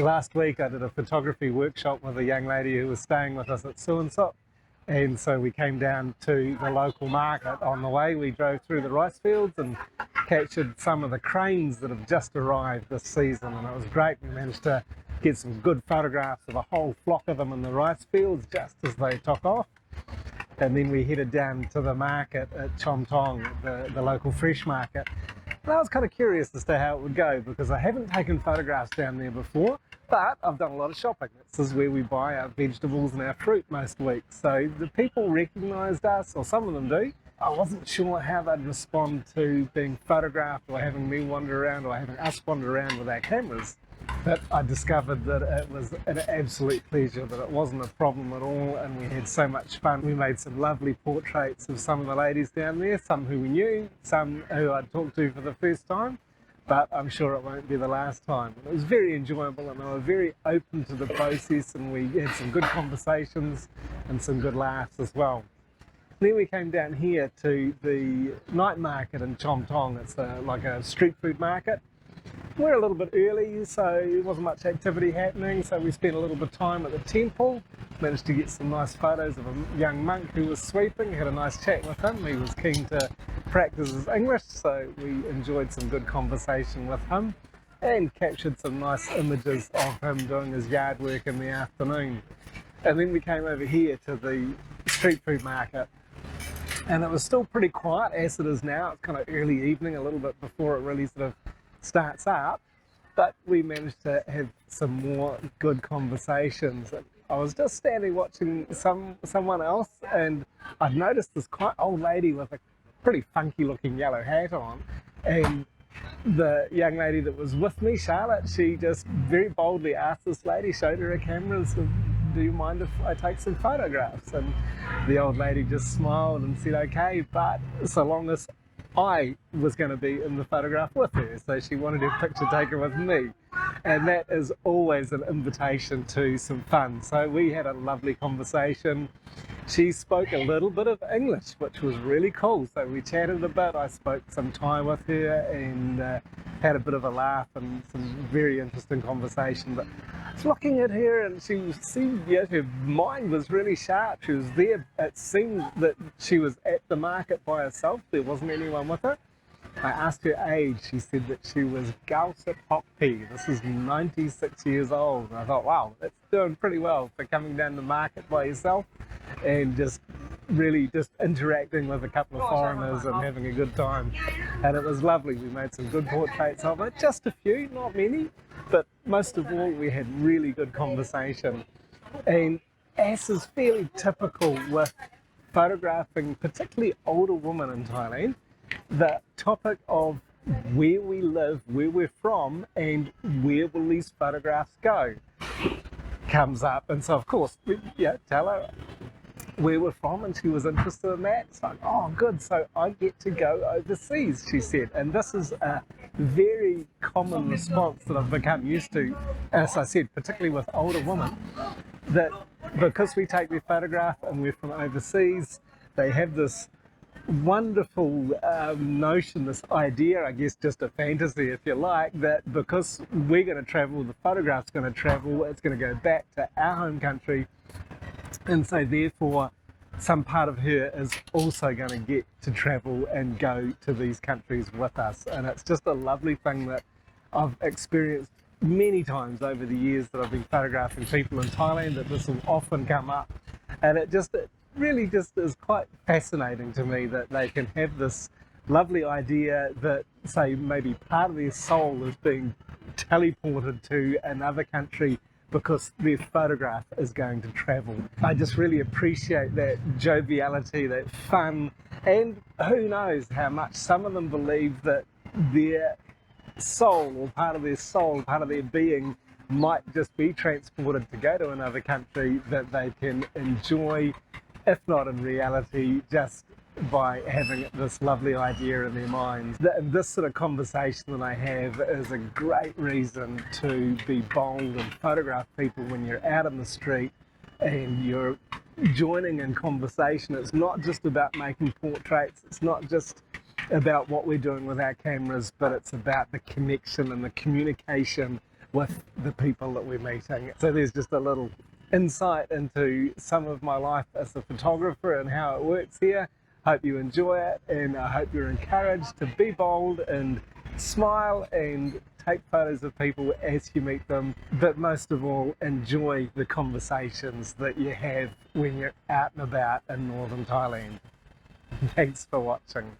last week I did a photography workshop with a young lady who was staying with us at Suinsop, and so we came down to the local market. On the way we drove through the rice fields and captured some of the cranes that have just arrived this season, and it was great. We managed to get some good photographs of a whole flock of them in the rice fields just as they took off. And then we headed down to the market at Chom Tong, the local fresh market. And I was kind of curious as to how it would go because I haven't taken photographs down there before, but I've done a lot of shopping. This is where we buy our vegetables and our fruit most weeks. So the people recognised us, or some of them do. I wasn't sure how they'd respond to being photographed or having me wander around or having us wander around with our cameras. But I discovered that it was an absolute pleasure, that it wasn't a problem at all, and we had so much fun. We made some lovely portraits of some of the ladies down there, some who we knew, some who I'd talked to for the first time, but I'm sure it won't be the last time. It was very enjoyable, and they were very open to the process, and we had some good conversations and some good laughs as well. Then we came down here to the night market in Chom Tong. It's like a street food market. We're a little bit early, so there wasn't much activity happening, so we spent a little bit of time at the temple, managed to get some nice photos of a young monk who was sweeping, had a nice chat with him. He was keen to practice his English, so we enjoyed some good conversation with him and captured some nice images of him doing his yard work in the afternoon. And then we came over here to the street food market, and it was still pretty quiet as it is now. It's kind of early evening, a little bit before it really sort of starts up, but we managed to have some more good conversations. And I was just standing watching someone else, and I'd noticed this quite old lady with a pretty funky looking yellow hat on, and the young lady that was with me, Charlotte, she just very boldly asked this lady, showed her cameras, do you mind if I take some photographs? And the old lady just smiled and said okay, but so long as I was going to be in the photograph with her, so she wanted her picture taken with me, and that is always an invitation to some fun. So we had a lovely conversation. She spoke a little bit of English, which was really cool, so we chatted a bit. I spoke some Thai with her and had a bit of a laugh and some very interesting conversation. But I was looking at her, and she seemed, her mind was really sharp. She was there. It seemed that she was at the market by herself. There wasn't anyone with her. I asked her age. She said that she was Gausip Hokpi. This is 96 years old. And I thought, wow, that's doing pretty well for coming down the market by yourself and just really just interacting with a couple of foreigners and having a good time. And it was lovely. We made some good portraits of it, just a few, not many, but most of all we had really good conversation. And as is fairly typical with photographing particularly older women in Thailand, the topic of where we live, where we're from, and where will these photographs go comes up. And so of course we tell her where we're from, and she was interested in that. It's like, oh good, so I get to go overseas, she said. And this is a very common response that I've become used to, as I said, particularly with older women, that because we take their photograph and we're from overseas, they have this wonderful notion, this idea, I guess just a fantasy if you like, that because we're going to travel, the photograph's going to travel, it's going to go back to our home country, and so therefore some part of her is also going to get to travel and go to these countries with us. And it's just a lovely thing that I've experienced many times over the years that I've been photographing people in Thailand, that this will often come up, and it really just is quite fascinating to me that they can have this lovely idea that, say, maybe part of their soul is being teleported to another country because their photograph is going to travel. I just really appreciate that joviality, that fun, and who knows how much some of them believe that their soul, or part of their soul, part of their being, might just be transported to go to another country that they can enjoy, if not in reality, just by having this lovely idea in their minds. This sort of conversation that I have is a great reason to be bold and photograph people when you're out in the street and you're joining in conversation. It's not just about making portraits, it's not just about what we're doing with our cameras, but it's about the connection and the communication with the people that we're meeting. So there's just a little insight into some of my life as a photographer and how it works here. Hope you enjoy it, and I hope you're encouraged to be bold and smile and take photos of people as you meet them, but most of all, enjoy the conversations that you have when you're out and about in northern Thailand. Thanks for watching.